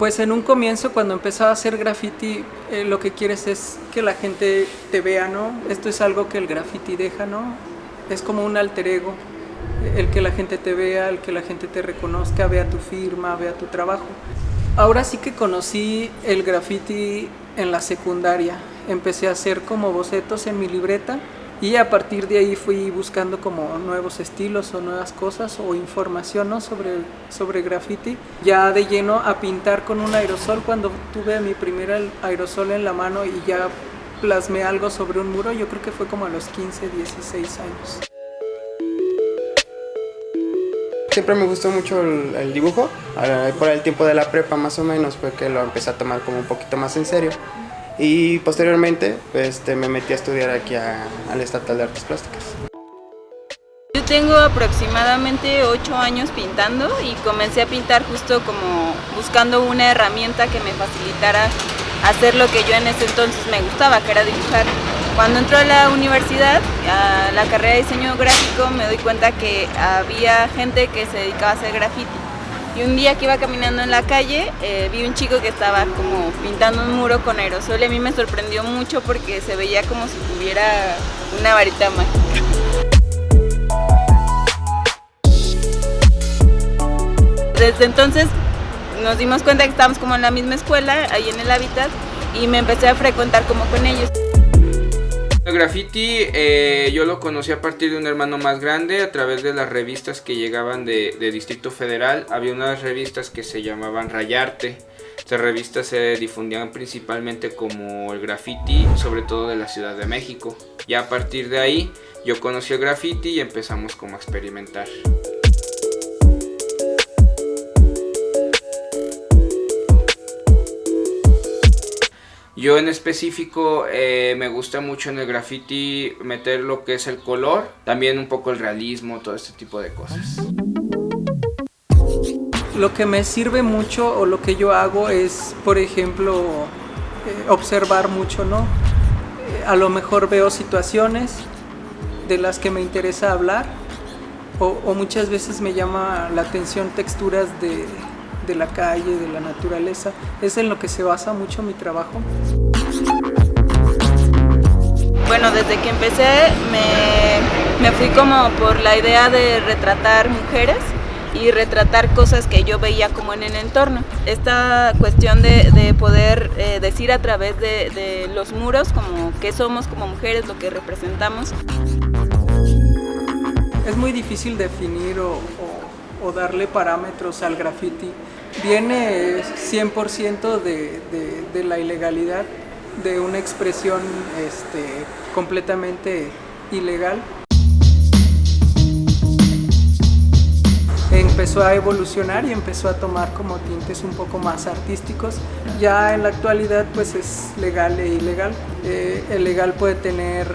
Pues en un comienzo, cuando empezaba a hacer graffiti, lo que quieres es que la gente te vea, ¿no? Esto es algo que el graffiti deja, ¿no? Es como un alter ego, el que la gente te vea, el que la gente te reconozca, vea tu firma, vea tu trabajo. Ahora sí que conocí el graffiti en la secundaria. Empecé a hacer como bocetos en mi libreta y a partir de ahí fui buscando como nuevos estilos o nuevas cosas o información, ¿no? sobre graffiti. Ya de lleno a pintar con un aerosol, cuando tuve mi primer aerosol en la mano y ya plasmé algo sobre un muro, yo creo que fue como a los 15, 16 años. Siempre me gustó mucho el dibujo. Por el tiempo de la prepa más o menos fue que lo empecé a tomar como un poquito más en serio. Y posteriormente me metí a estudiar aquí al Estatal de Artes Plásticas. Yo tengo aproximadamente 8 años pintando y comencé a pintar justo como buscando una herramienta que me facilitara hacer lo que yo en ese entonces me gustaba, que era dibujar. Cuando entré a la universidad, a la carrera de diseño gráfico, me doy cuenta que había gente que se dedicaba a hacer graffiti. Y un día que iba caminando en la calle, vi un chico que estaba como pintando un muro con aerosol y a mí me sorprendió mucho porque se veía como si tuviera una varita mágica. Desde entonces nos dimos cuenta que estábamos como en la misma escuela, ahí en el Hábitat, y me empecé a frecuentar como con ellos. El graffiti yo lo conocí a partir de un hermano más grande a través de las revistas que llegaban de Distrito Federal. Había unas revistas que se llamaban Rayarte. Estas revistas se difundían principalmente como el graffiti, sobre todo de la Ciudad de México. Ya a partir de ahí yo conocí el graffiti y empezamos como a experimentar. Yo en específico me gusta mucho en el graffiti meter lo que es el color, también un poco el realismo, todo este tipo de cosas. Lo que me sirve mucho o lo que yo hago es, por ejemplo, observar mucho, ¿no? A lo mejor veo situaciones de las que me interesa hablar o muchas veces me llama la atención texturas de la calle, de la naturaleza. Es en lo que se basa mucho mi trabajo. Bueno, desde que empecé me fui como por la idea de retratar mujeres y retratar cosas que yo veía como en el entorno. Esta cuestión de poder decir a través de los muros como qué somos como mujeres, lo que representamos. Es muy difícil definir o darle parámetros al graffiti. Viene 100% de la ilegalidad, de una expresión completamente ilegal. Empezó a evolucionar y empezó a tomar como tintes un poco más artísticos. Ya en la actualidad pues es legal e ilegal. El legal puede tener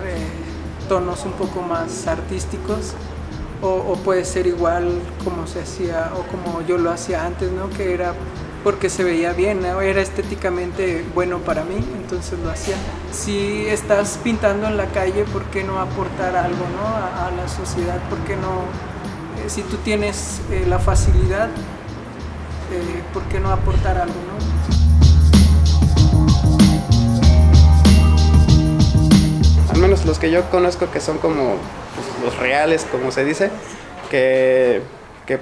tonos un poco más artísticos o puede ser igual como se hacía o como yo lo hacía antes, ¿no? Que era porque se veía bien, ¿no? Era estéticamente bueno para mí, entonces lo hacía. Si estás pintando en la calle, ¿por qué no aportar algo, ¿no? a la sociedad? ¿Por qué no? Si tú tienes la facilidad, ¿por qué no aportar algo, ¿no? Al menos los que yo conozco que son como pues, los reales, como se dice, que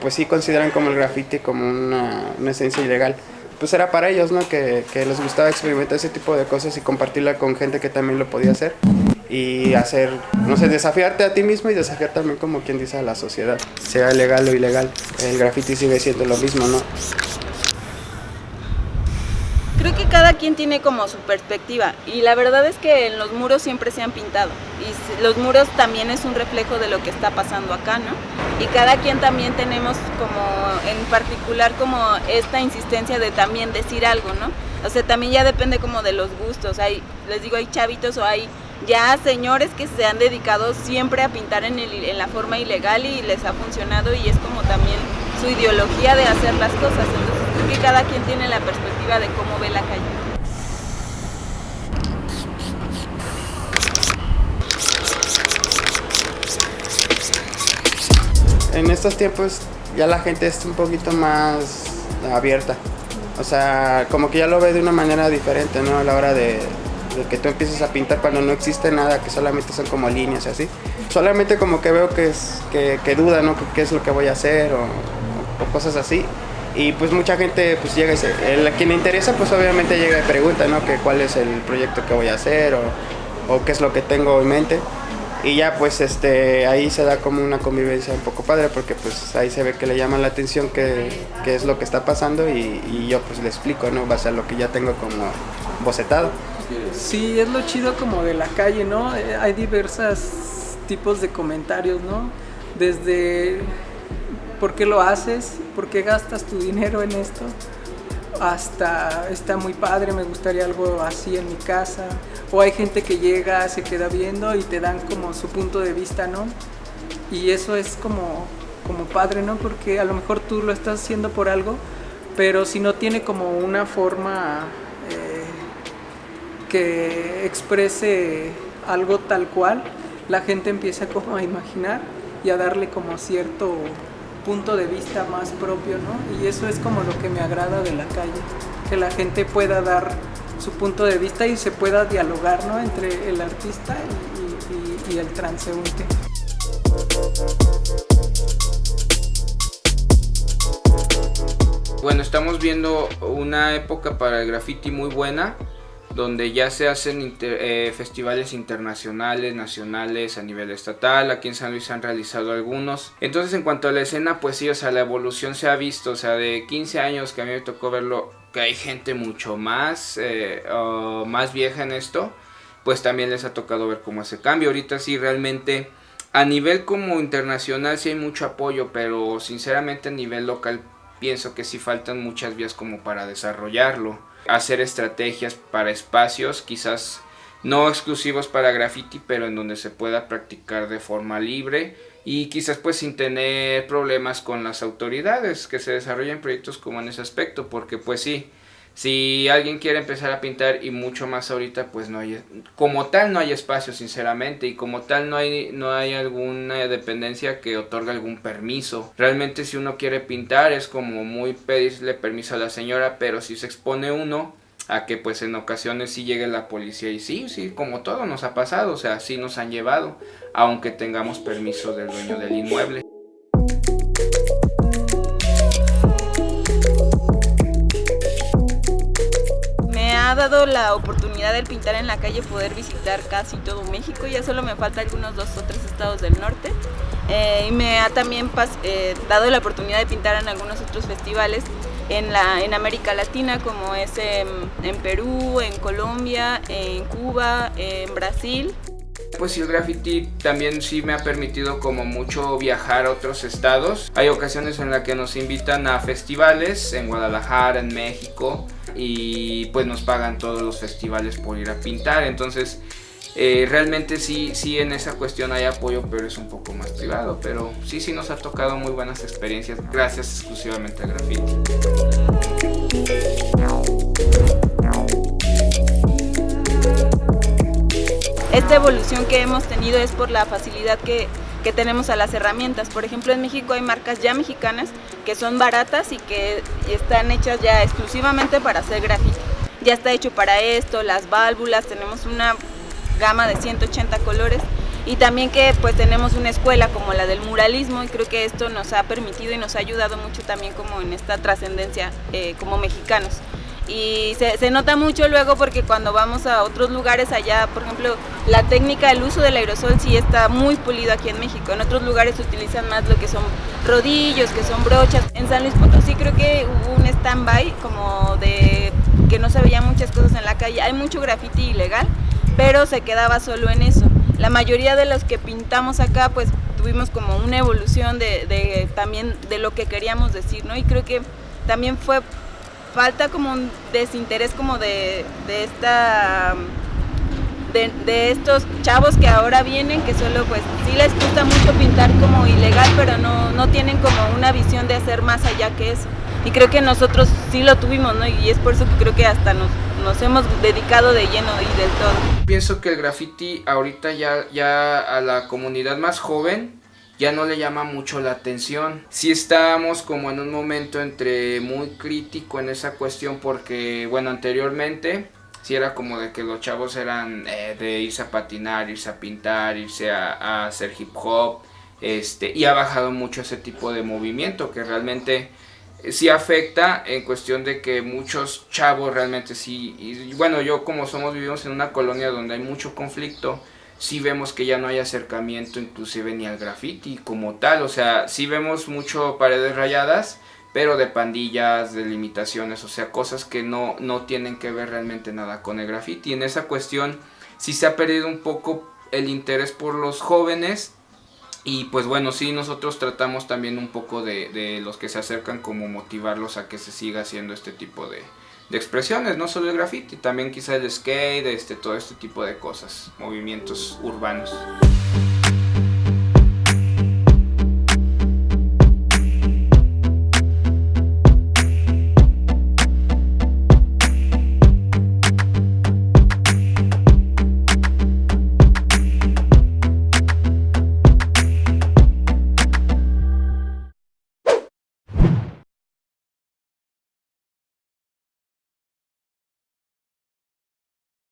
pues sí consideran como el graffiti como una esencia ilegal. Pues era para ellos, ¿no? Que les gustaba experimentar ese tipo de cosas y compartirla con gente que también lo podía hacer. Y hacer, no sé, desafiarte a ti mismo y desafiar también, como quien dice, a la sociedad. Sea legal o ilegal, el graffiti sigue siendo lo mismo, ¿no? Creo que cada quien tiene como su perspectiva y la verdad es que en los muros siempre se han pintado y los muros también es un reflejo de lo que está pasando acá, ¿no? Y cada quien también tenemos como en particular como esta insistencia de también decir algo, ¿no? O sea, también ya depende como de los gustos, les digo, hay chavitos o hay ya señores que se han dedicado siempre a pintar en la forma ilegal y les ha funcionado y es como también su ideología de hacer las cosas, entonces creo que cada quien tiene la perspectiva de cómo ve la calle. En estos tiempos ya la gente es un poquito más abierta O sea, como que ya lo ve de una manera diferente, ¿no? A la hora de que tú empieces a pintar cuando no existe nada, que solamente son como líneas y así. Solamente como que veo que duda, ¿no? ¿Qué es lo que voy a hacer o cosas así? Y pues mucha gente pues llega y a quien le interesa pues obviamente llega y pregunta, ¿no? Que cuál es el proyecto que voy a hacer o qué es lo que tengo en mente. Y ya pues ahí se da como una convivencia un poco padre porque pues ahí se ve que le llama la atención qué es lo que está pasando y yo pues le explico, ¿no? Base a lo que ya tengo como bocetado. Sí, es lo chido como de la calle, ¿no? Hay diversos tipos de comentarios, ¿no? Desde ¿por qué lo haces? ¿Por qué gastas tu dinero en esto? Hasta está muy padre, me gustaría algo así en mi casa. O hay gente que llega, se queda viendo y te dan como su punto de vista, ¿no? Y eso es como padre, ¿no? Porque a lo mejor tú lo estás haciendo por algo, pero si no tiene como una forma que exprese algo tal cual, la gente empieza como a imaginar y a darle como cierto punto de vista más propio, ¿no? Y eso es como lo que me agrada de la calle, que la gente pueda dar su punto de vista y se pueda dialogar, ¿no? Entre el artista y el transeúnte. Bueno, estamos viendo una época para el graffiti muy buena, donde ya se hacen festivales internacionales, nacionales, a nivel estatal. Aquí en San Luis se han realizado algunos. Entonces, en cuanto a la escena, pues sí, o sea, la evolución se ha visto, o sea, de 15 años que a mí me tocó verlo, que hay gente mucho más vieja en esto, pues también les ha tocado ver cómo ese cambio. Ahorita sí, realmente, a nivel como internacional sí hay mucho apoyo, pero sinceramente a nivel local pienso que sí faltan muchas vías como para desarrollarlo. Hacer estrategias para espacios, quizás no exclusivos para graffiti, pero en donde se pueda practicar de forma libre y quizás pues sin tener problemas con las autoridades, que se desarrollen proyectos como en ese aspecto, porque pues sí, si alguien quiere empezar a pintar y mucho más ahorita, pues no hay, como tal no hay espacio sinceramente, y como tal no hay alguna dependencia que otorgue algún permiso. Realmente si uno quiere pintar es como muy pedirle permiso a la señora, pero si se expone uno a que pues en ocasiones sí llegue la policía y sí, como todo nos ha pasado, o sea, sí nos han llevado, aunque tengamos permiso del dueño del inmueble. Ha dado la oportunidad de pintar en la calle, poder visitar casi todo México. Ya solo me falta algunos 2 o 3 estados del norte, y me ha también dado la oportunidad de pintar en algunos otros festivales en América Latina, como es en Perú, en Colombia, en Cuba, en Brasil. Pues sí, el graffiti también sí me ha permitido como mucho viajar a otros estados. Hay ocasiones en las que nos invitan a festivales en Guadalajara, en México, y pues nos pagan todos los festivales por ir a pintar. Entonces realmente sí en esa cuestión hay apoyo, pero es un poco más privado. Pero sí nos ha tocado muy buenas experiencias gracias exclusivamente al graffiti. Esta evolución que hemos tenido es por la facilidad que tenemos a las herramientas. Por ejemplo, en México hay marcas ya mexicanas que son baratas y que están hechas ya exclusivamente para hacer graffiti. Ya está hecho para esto, las válvulas, tenemos una gama de 180 colores, y también que pues tenemos una escuela como la del muralismo, y creo que esto nos ha permitido y nos ha ayudado mucho también como en esta trascendencia como mexicanos. Y se nota mucho luego porque cuando vamos a otros lugares allá, por ejemplo, la técnica del uso del aerosol sí está muy pulido aquí en México. En otros lugares se utilizan más lo que son rodillos, que son brochas. En San Luis Potosí creo que hubo un stand-by como de que no se veían muchas cosas en la calle. Hay mucho graffiti ilegal, pero se quedaba solo en eso. La mayoría de los que pintamos acá pues tuvimos como una evolución también de lo que queríamos decir, ¿no? Y creo que también falta como un desinterés como de estos chavos que ahora vienen, que solo pues sí les gusta mucho pintar como ilegal, pero no tienen como una visión de hacer más allá que eso. Y creo que nosotros sí lo tuvimos, ¿no? Y es por eso que creo que hasta nos hemos dedicado de lleno y del todo. Pienso que el graffiti ahorita ya a la comunidad más joven ya no le llama mucho la atención. Sí estábamos como en un momento entre muy crítico en esa cuestión porque, bueno, anteriormente sí era como de que los chavos eran de irse a patinar, irse a pintar, irse a hacer hip hop, y ha bajado mucho ese tipo de movimiento que realmente sí afecta en cuestión de que muchos chavos realmente sí, y bueno, yo como vivimos en una colonia donde hay mucho conflicto, sí vemos que ya no hay acercamiento inclusive ni al graffiti como tal, o sea, sí vemos mucho paredes rayadas, pero de pandillas, de limitaciones, o sea, cosas que no tienen que ver realmente nada con el graffiti. En esa cuestión sí se ha perdido un poco el interés por los jóvenes. Y pues bueno, sí, nosotros tratamos también un poco de los que se acercan como motivarlos a que se siga haciendo este tipo de expresiones, no solo el graffiti, también quizá el skate, todo este tipo de cosas, movimientos urbanos.